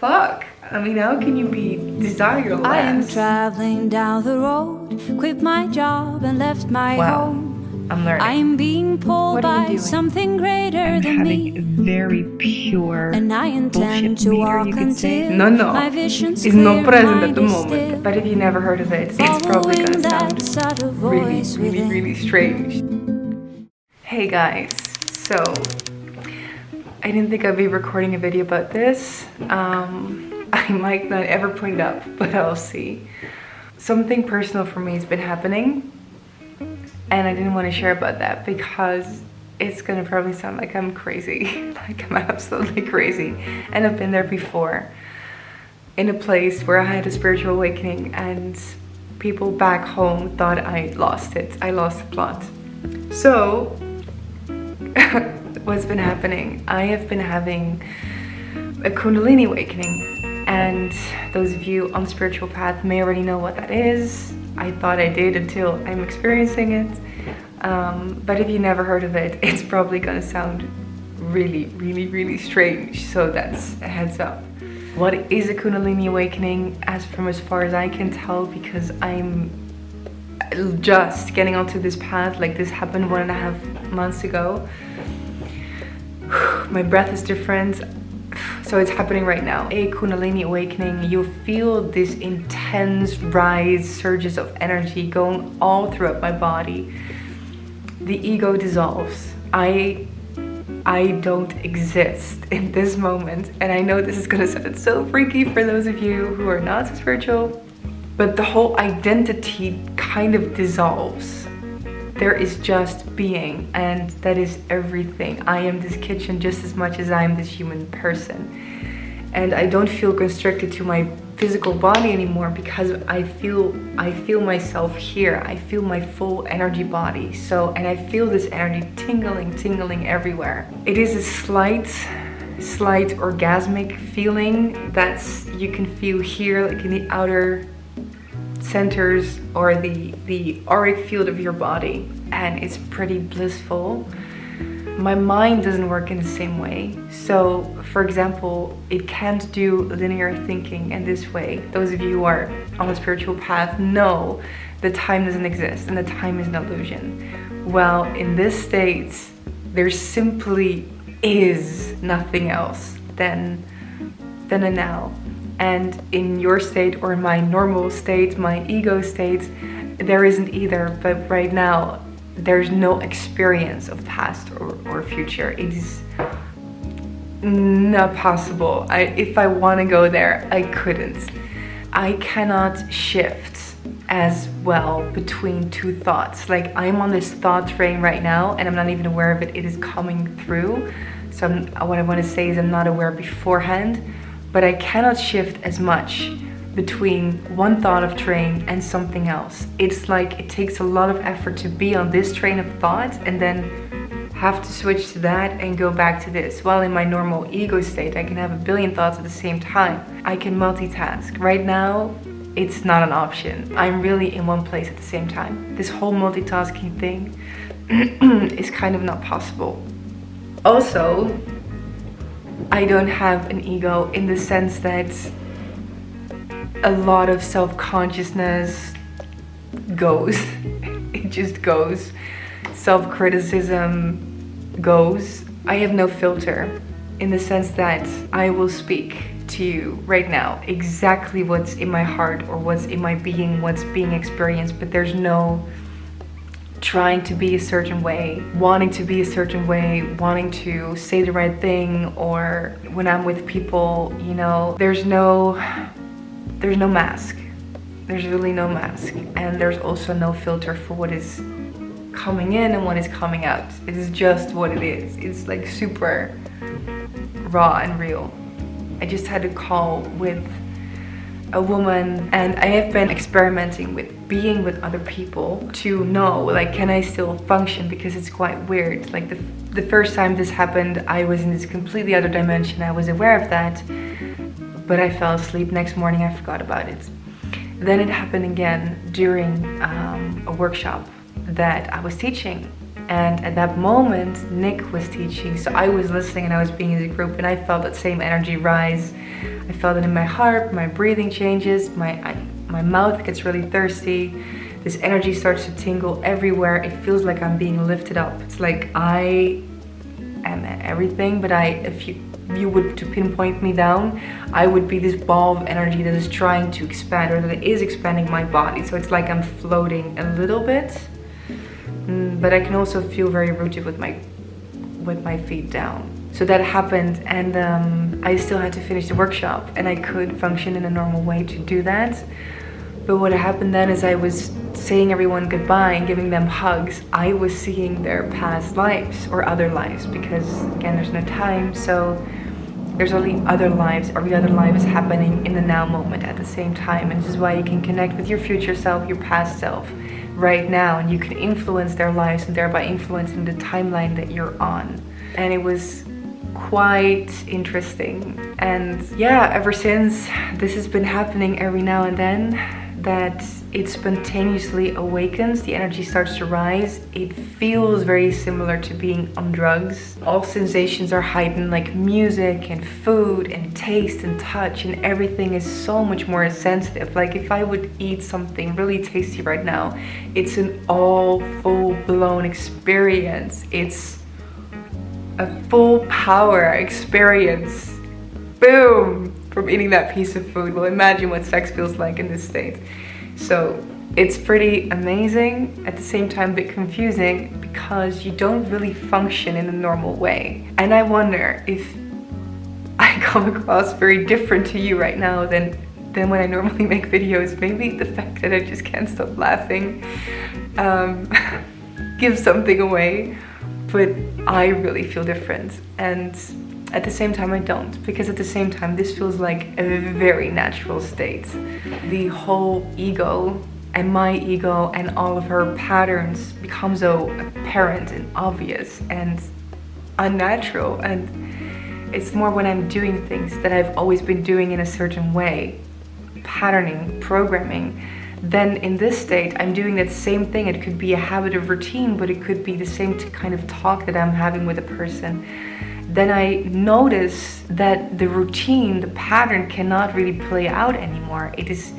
Fuck. I mean, how can you be desireless? I am traveling down the road, quit my job and left my home. I'm learning. I'm being pulled by something greater than me. Very pure and I intend to walk until my vision's is not present at the clear, moment. But if you never heard of it, it's probably gonna sound really strange. Hey guys, so I didn't think I'd be recording a video about this. I might not ever put it up, but I'll see. Something personal for me has been happening, and I didn't want to share about that because it's gonna probably sound like I'm crazy. Like I'm absolutely crazy. And I've been there before, in a place where I had a spiritual awakening and people back home thought I lost it. I lost the plot. So, what's been happening? I have been having a Kundalini awakening. And those of you on the spiritual path may already know what that is. I thought I did until I'm experiencing it. But if you never heard of it, it's probably gonna sound really strange. So that's a heads up. What is a Kundalini awakening? As far as I can tell, because I'm just getting onto this path, like this happened 1.5 months ago. My breath is different. So it's happening right now. A Kundalini awakening, you feel this intense rise, surges of energy going all throughout my body. The ego dissolves. I don't exist in this moment. And I know this is gonna sound so freaky for those of you who are not so spiritual, but the whole identity kind of dissolves. There is just being, and that is everything. I am this kitchen just as much as I am this human person. And I don't feel constricted to my physical body anymore because I feel myself here. I feel my full energy body. So, and I feel this energy tingling everywhere. It is a slight orgasmic feeling that's you can feel here, like in the outer centers or the auric field of your body, and it's pretty blissful. My mind doesn't work in the same way. So for example, it can't do linear thinking in this way. Those of you who are on the spiritual path know that time doesn't exist and that time is an illusion. Well, in this state, there simply is nothing else than a now. And in your state, or in my normal state, my ego state, there isn't either. But right now, there's no experience of past or future. It is not possible. If I want to go there, I couldn't. I cannot shift as well between two thoughts. Like I'm on this thought train right now, and I'm not even aware of it. It is coming through. So what I want to say is I'm not aware beforehand. But I cannot shift as much between one thought of train and something else. It's like it takes a lot of effort to be on this train of thought and then have to switch to that and go back to this. While in my normal ego state, I can have a billion thoughts at the same time. I can multitask. Right now, it's not an option. I'm really in one place at the same time. This whole multitasking thing is kind of not possible. Also, I don't have an ego in the sense that a lot of self-consciousness goes. It just goes. Self-criticism goes. I have no filter in the sense that I will speak to you right now exactly what's in my heart or what's in my being, what's being experienced, but there's no trying to be a certain way, wanting to be a certain way, wanting to say the right thing, or when I'm with people, you know, there's no mask. There's really no mask. And there's also no filter for what is coming in and what is coming out. It is just what it is. It's like super raw and real. I just had a call with a woman, and I have been experimenting with being with other people to know, like, can I still function, because it's quite weird. Like the first time this happened, I was in this completely other dimension. I was aware of that, but I fell asleep. Next morning I forgot about it. Then it happened again during a workshop that I was teaching, And at that moment, Nick was teaching, so I was listening and I was being in the group, and I felt that same energy rise. I felt it in my heart, my breathing changes, my mouth gets really thirsty. This energy starts to tingle everywhere. It feels like I'm being lifted up. It's like I am everything, but if you would to pinpoint me down, I would be this ball of energy that is trying to expand, or that is expanding my body. So it's like I'm floating a little bit, but I can also feel very rooted with my feet down. So that happened, and I still had to finish the workshop, and I could function in a normal way to do that. But what happened then is I was saying everyone goodbye and giving them hugs. I was seeing their past lives or other lives, because again, there's no time, so there's only other lives. Every other life is happening in the now moment at the same time, and this is why you can connect with your future self, your past self right now, and you can influence their lives and thereby influencing the timeline that you're on. And it was quite interesting. And yeah, ever since, this has been happening every now and then, that it spontaneously awakens, the energy starts to rise. It feels very similar to being on drugs. All sensations are heightened, like music and food and taste and touch, and everything is so much more sensitive. Like if I would eat something really tasty right now, it's an all full-blown experience. It's a full power experience. Boom! From eating that piece of food. Well, imagine what sex feels like in this state. So it's pretty amazing, at the same time a bit confusing, because you don't really function in a normal way. And I wonder if I come across very different to you right now than when I normally make videos. Maybe the fact that I just can't stop laughing gives something away, but I really feel different. And at the same time I don't, because at the same time this feels like a very natural state. The whole ego and my ego and all of her patterns become so apparent and obvious and unnatural, and it's more when I'm doing things that I've always been doing in a certain way, patterning, programming. Then in this state I'm doing that same thing. It could be a habit of routine, but it could be the same kind of talk that I'm having with a person. Then I notice that the routine, the pattern cannot really play out anymore. It is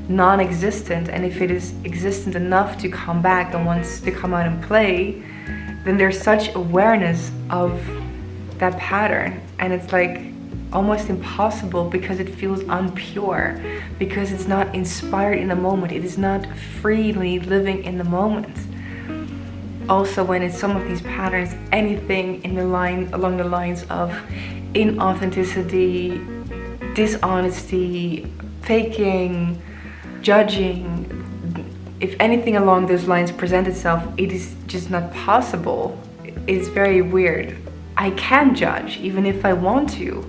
non-existent, and if it is existent enough to come back and wants to come out and play, then there's such awareness of that pattern, and it's like almost impossible, because it feels unpure, because it's not inspired in the moment. It is not freely living in the moment. Also, when it's some of these patterns, anything along the lines of inauthenticity, dishonesty, faking, judging, if anything along those lines present itself, it is just not possible. It's very weird. I can judge even if I want to.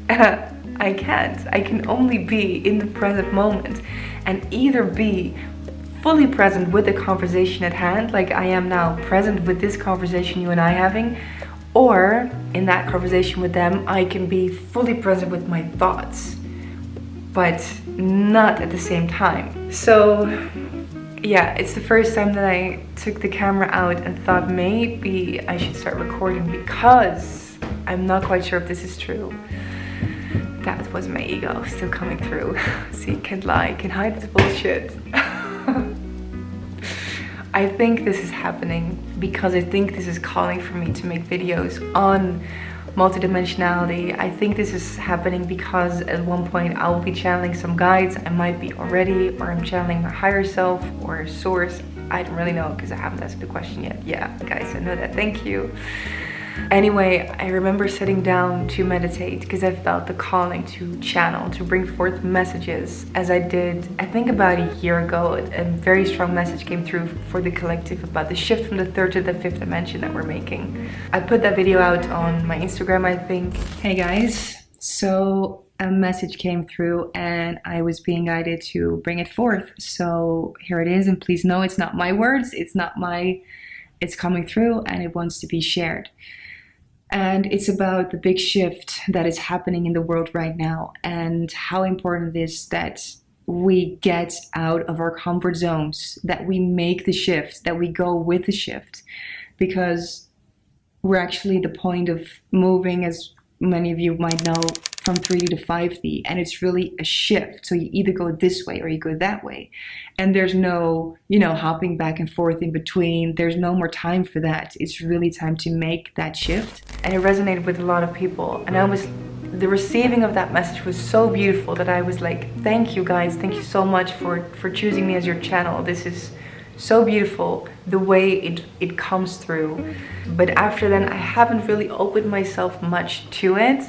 I can't. I can only be in the present moment and either be fully present with the conversation at hand, like I am now present with this conversation you and I having, or in that conversation with them I can be fully present with my thoughts, but not at the same time. So yeah, it's the first time that I took the camera out and thought maybe I should start recording, because I'm not quite sure if this is true. That was my ego still coming through. See, can lie, can hide this bullshit. I think this is happening because I think this is calling for me to make videos on multidimensionality. I think this is happening because at one point I will be channeling some guides. I might be already, or I'm channeling my higher self or a source. I don't really know because I haven't asked the question yet. Yeah, guys, I know that. Thank you. Anyway, I remember sitting down to meditate because I felt the calling to channel, to bring forth messages, as I did, I think about a year ago. A very strong message came through for the collective about the shift from the third to the fifth dimension that we're making. I put that video out on my Instagram, I think. Hey guys, so a message came through and I was being guided to bring it forth. So here it is, and please know it's not my words, it's coming through and it wants to be shared. And it's about the big shift that is happening in the world right now, and how important it is that we get out of our comfort zones, that we make the shift, that we go with the shift, because we're actually at the point of moving, as many of you might know, from 3D to 5D, and it's really a shift. So you either go this way or you go that way, and there's no, you know, hopping back and forth in between. There's no more time for that. It's really time to make that shift. And it resonated with a lot of people, and the receiving of that message was so beautiful that I was like, thank you guys, thank you so much for choosing me as your channel. This is so beautiful, the way it comes through. But after then, I haven't really opened myself much to it.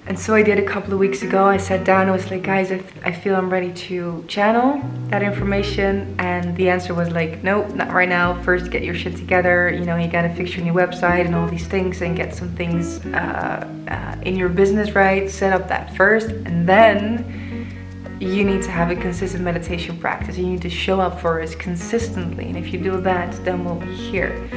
And so I did a couple of weeks ago. I sat down and was like, guys, I feel I'm ready to channel that information. And the answer was like, nope, not right now. First, get your shit together. You know, you gotta fix your new website and all these things and get some things in your business right. Set up that first, and then you need to have a consistent meditation practice. You need to show up for us consistently. And if you do that, then we'll be here.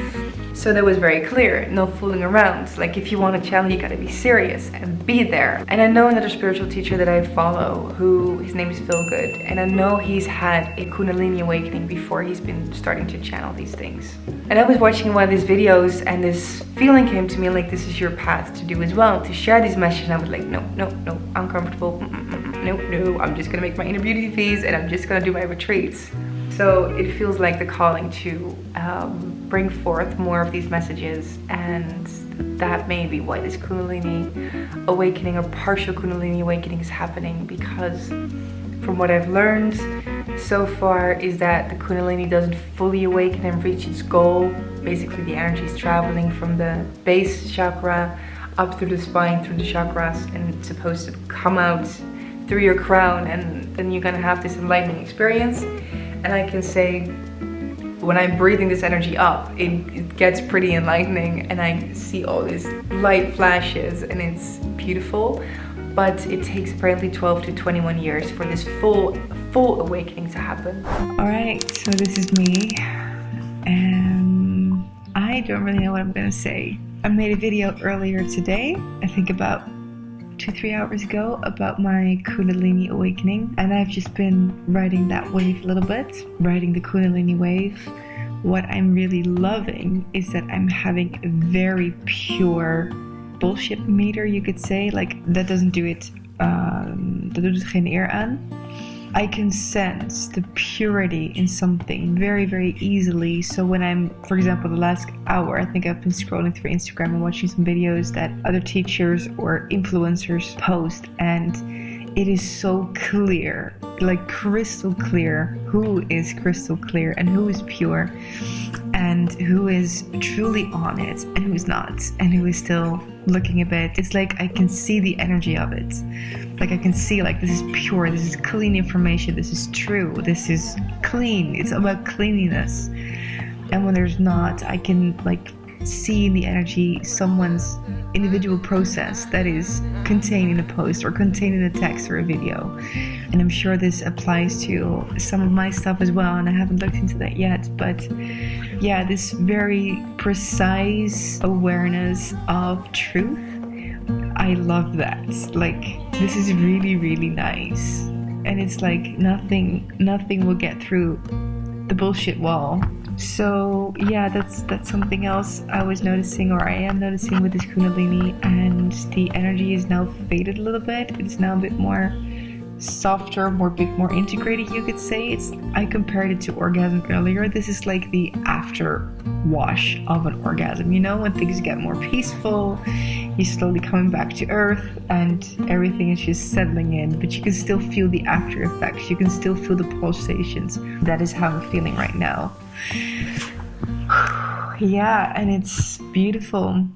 So that was very clear, no fooling around. Like, if you want to channel, you gotta be serious and be there. And I know another spiritual teacher that I follow, who, his name is Phil Good, and I know he's had a Kundalini awakening before he's been starting to channel these things. And I was watching one of his videos, and this feeling came to me, like, this is your path to do as well, to share these messages. And I was like, no, no, no, uncomfortable, no, I'm just gonna make my inner beauty fees, and I'm just gonna do my retreats. So it feels like the calling to bring forth more of these messages, and that may be why this Kundalini awakening or partial Kundalini awakening is happening, because from what I've learned so far is that the Kundalini doesn't fully awaken and reach its goal. Basically, the energy is traveling from the base chakra up through the spine, through the chakras, and it's supposed to come out through your crown, and then you're gonna have this enlightening experience. And I can say, when I'm breathing this energy up, it gets pretty enlightening, and I see all these light flashes, and it's beautiful. But it takes apparently 12 to 21 years for this full awakening to happen. All right, so this is me, and I don't really know what I'm gonna say. I made a video earlier today, I think about 2-3 hours ago, about my Kundalini awakening, and I've just been riding that wave a little bit, riding the Kundalini wave. What I'm really loving is that I'm having a very pure bullshit meter, you could say. Like, that doesn't do it, dat doet het geen eer aan. I can sense the purity in something very, very easily. So when I'm, for example, the last hour, I think I've been scrolling through Instagram and watching some videos that other teachers or influencers post, and it is so clear, like crystal clear, who is crystal clear and who is pure and who is truly on it and who's not, and who is still looking a bit. It's like I can see the energy of it. Like, I can see, like, this is pure, this is clean information, this is true, this is clean. It's about cleanliness. And when there's not, I can, like, see in the energy someone's individual process that is contained in a post or contained in a text or a video. And I'm sure this applies to some of my stuff as well, and I haven't looked into that yet. But yeah, this very precise awareness of truth, I love that. Like, this is really, really nice. And it's like nothing will get through the bullshit wall. So yeah, that's something else I was noticing, or I am noticing, with this Kundalini, and the energy is now faded a little bit. It's now a bit more softer, bit more integrated, you could say. I compared it to orgasm earlier. This is like the after wash of an orgasm, you know, when things get more peaceful, you're slowly coming back to earth and everything is just settling in, but you can still feel the after effects, you can still feel the pulsations. That is how I'm feeling right now. Yeah, and it's beautiful.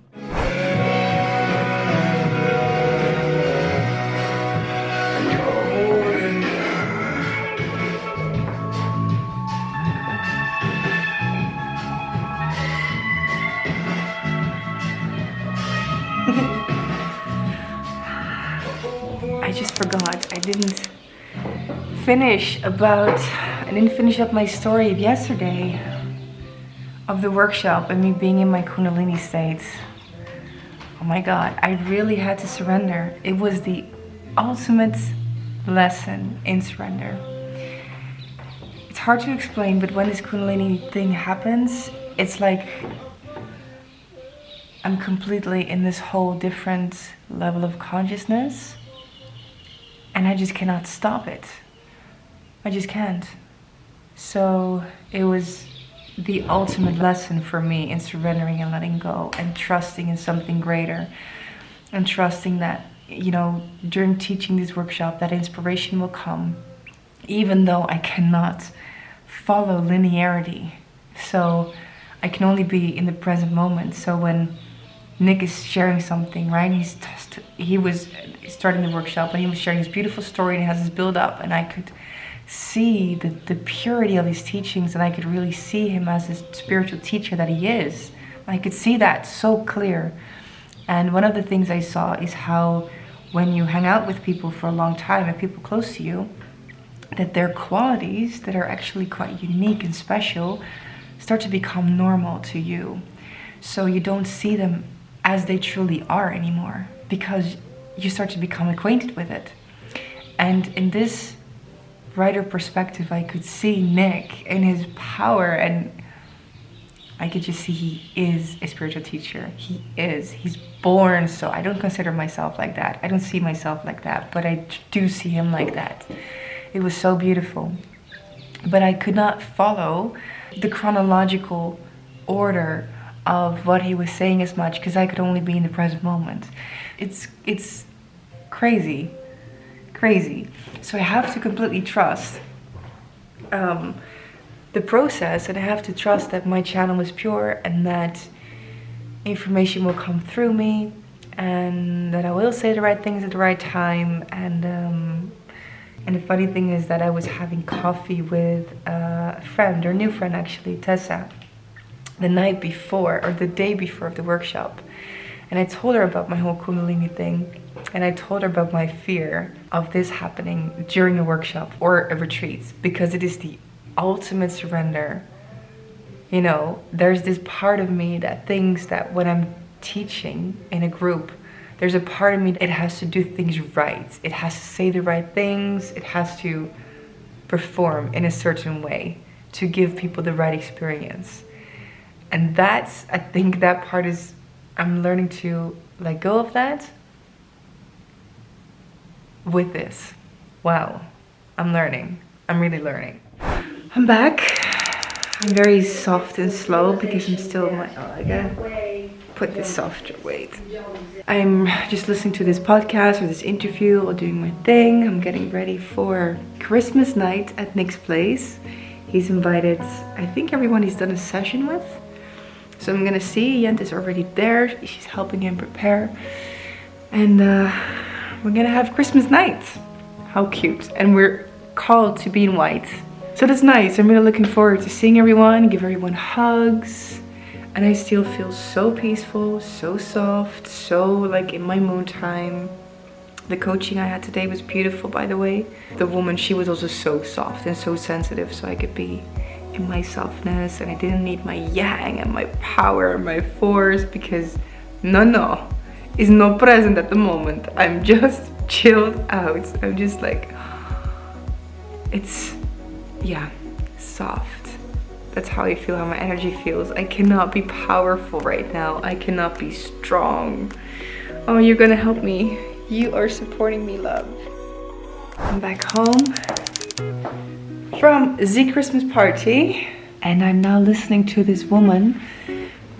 I just forgot. I didn't finish up my story of yesterday, of the workshop and me being in my Kundalini state. Oh my God, I really had to surrender. It was the ultimate lesson in surrender. It's hard to explain, but when this Kundalini thing happens, it's like I'm completely in this whole different level of consciousness, and I just cannot stop it. I just can't. So it was the ultimate lesson for me in surrendering and letting go and trusting in something greater, and trusting that, you know, during teaching this workshop, that inspiration will come, even though I cannot follow linearity. So I can only be in the present moment. So when Nick is sharing something, right? He was starting the workshop and he was sharing this beautiful story and it has this build up, and I could see the purity of his teachings, and I could really see him as a spiritual teacher that he is. I could see that so clear. And one of the things I saw is how when you hang out with people for a long time and people close to you, that their qualities that are actually quite unique and special start to become normal to you. So you don't see them as they truly are anymore, because you start to become acquainted with it. And in this writer perspective, I could see Nick in his power, and I could just see he is a spiritual teacher. He's born, so I don't consider myself like that. I don't see myself like that, but I do see him like that. It was so beautiful. But I could not follow the chronological order of what he was saying as much, because I could only be in the present moment. It's crazy. So I have to completely trust the process, and I have to trust that my channel is pure and that information will come through me, and that I will say the right things at the right time. And the funny thing is that I was having coffee with a friend, or new friend actually, Tessa, the night before, or the day before of the workshop. And I told her about my whole Kundalini thing, and I told her about my fear of this happening during a workshop or a retreat, because it is the ultimate surrender. You know, there's this part of me that thinks that when I'm teaching in a group, there's a part of me that it has to do things right. It has to say the right things. It has to perform in a certain way to give people the right experience. And that's, I think that part is, I'm learning to let go of that with this. Wow, I'm learning. I'm really learning. I'm back. I'm very soft and slow because I'm still I gotta put this softer, wait. I'm just listening to this podcast or this interview or doing my thing. I'm getting ready for Christmas night at Nick's place. He's invited, I think, everyone he's done a session with. So I'm gonna see, Jent is already there. She's helping him prepare. And we're gonna have Christmas night. How cute. And we're called to be in white. So that's nice. I'm really looking forward to seeing everyone, give everyone hugs. And I still feel so peaceful, so soft, so like in my moon time. The coaching I had today was beautiful, by the way. The woman, she was also so soft and so sensitive, so I could be in my softness, and I didn't need my yang and my power and my force, because no, it's not present at the moment. I'm just chilled out. I'm just like, it's, yeah, soft. That's how I feel, how my energy feels. I cannot be powerful right now. I cannot be strong. Oh, you're gonna help me. You are supporting me, love. I'm back home from the Christmas party, and I'm now listening to this woman,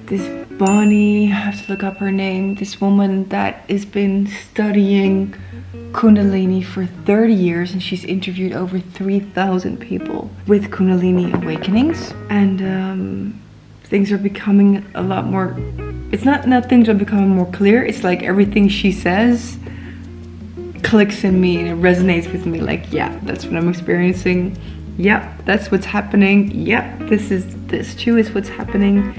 this Bonnie, I have to look up her name, this woman that has been studying Kundalini for 30 years, and she's interviewed over 3,000 people with Kundalini awakenings, and things are becoming a lot more, it's not things are becoming more clear, it's like everything she says clicks in me and it resonates with me, like, yeah, that's what I'm experiencing. Yep, that's what's happening. Yep, this too is what's happening.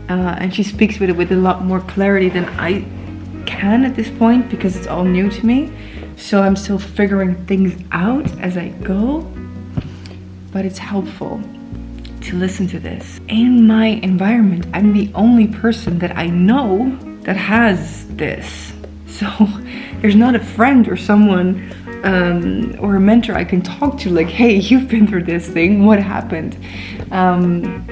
And she speaks with it with a lot more clarity than I can at this point, because it's all new to me. So I'm still figuring things out as I go. But it's helpful to listen to this. In my environment, I'm the only person that I know that has this. So there's not a friend or someone or a mentor I can talk to, like, hey, you've been through this thing, what happened?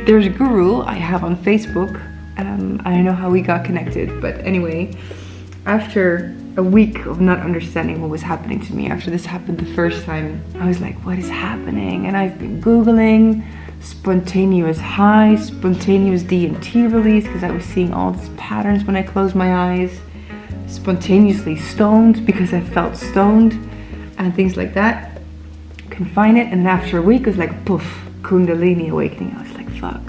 There's a guru I have on Facebook. I don't know how we got connected, but anyway, after a week of not understanding what was happening to me, after this happened the first time, I was like, what is happening? And I've been Googling spontaneous high, spontaneous DMT release, because I was seeing all these patterns when I closed my eyes, spontaneously stoned because I felt stoned, and things like that. Couldn't find it, and then after a week, it was like, poof, Kundalini awakening. I was like, fuck.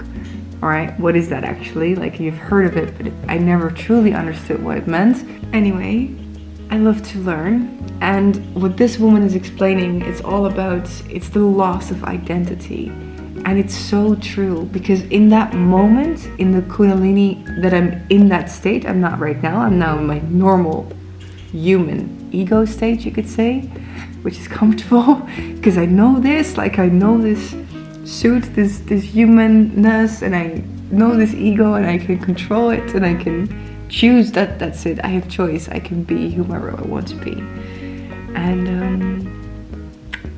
All right, what is that actually? Like, you've heard of it, but I never truly understood what it meant. Anyway, I love to learn. And what this woman is explaining, it's all about, it's the loss of identity. And it's so true, because in that moment, in the Kundalini, that I'm in that state, I'm not right now, I'm now in my normal human ego state, you could say, which is comfortable, because I know this, like I know this suit, this humanness, and I know this ego, and I can control it, and I can choose that's it. I have choice. I can be whomever I want to be. And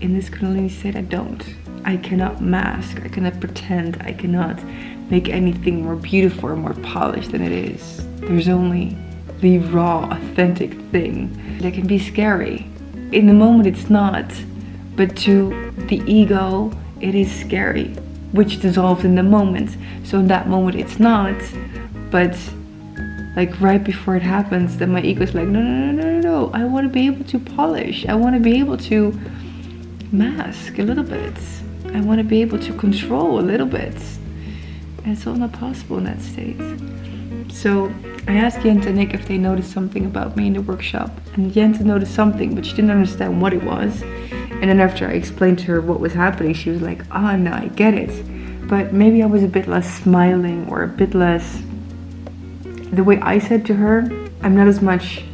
in this Kundalini state, I don't. I cannot mask, I cannot pretend, I cannot make anything more beautiful or more polished than it is. There's only the raw, authentic thing that can be scary. In the moment it's not, but to the ego it is scary, which dissolves in the moment. So in that moment it's not, but like right before it happens, then my ego's like, no, I want to be able to polish, I want to be able to mask a little bit, I want to be able to control a little bit, and it's all not possible in that state. So I asked Jente and Nick if they noticed something about me in the workshop, and Jente noticed something, but she didn't understand what it was. And then after I explained to her what was happening, she was like, oh no, I get it. But maybe I was a bit less smiling, or a bit less, the way I said to her, I'm not as much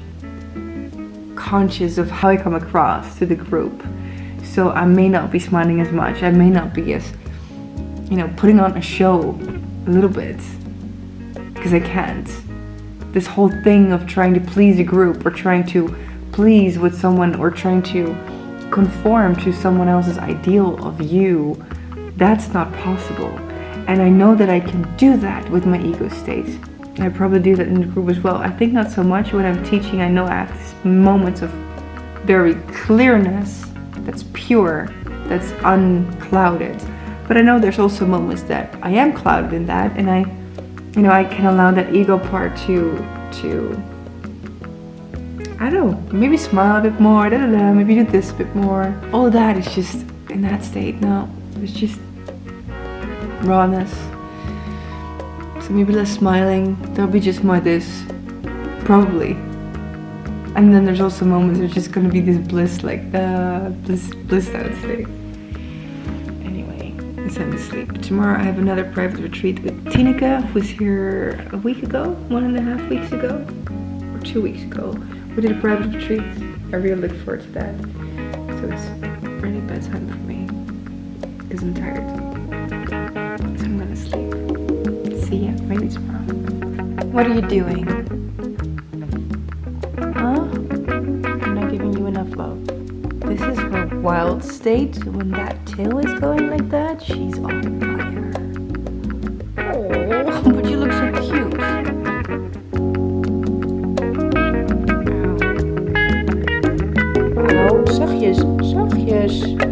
conscious of how I come across to the group. So I may not be smiling as much. I may not be as, putting on a show a little bit, because I can't. This whole thing of trying to please a group, or trying to please with someone, or trying to conform to someone else's ideal of you, that's not possible. And I know that I can do that with my ego state. I probably do that in the group as well. I think not so much when I'm teaching. I know I have these moments of very clearness, that's pure, that's unclouded. But I know there's also moments that I am clouded in that, and I can allow that ego part to I don't know, maybe smile a bit more, maybe do this a bit more. All of that is just in that state. No, it's just rawness. So maybe less smiling, there'll be just more this, probably. And then there's also moments there's just gonna be this bliss, like the blissed out state. Anyway, it's time to sleep. Tomorrow I have another private retreat with Tineke, who was here a week ago, 1.5 weeks ago, or 2 weeks ago. We did a private retreat. I really look forward to that. So it's really bedtime for me, because I'm tired. So I'm gonna sleep. See ya, maybe tomorrow. What are you doing? Huh? I'm not giving you enough love. This is her wild state. When that tail is going like that, she's on fire. Oh, but you look so cute. Ow, zachtjes, zachtjes.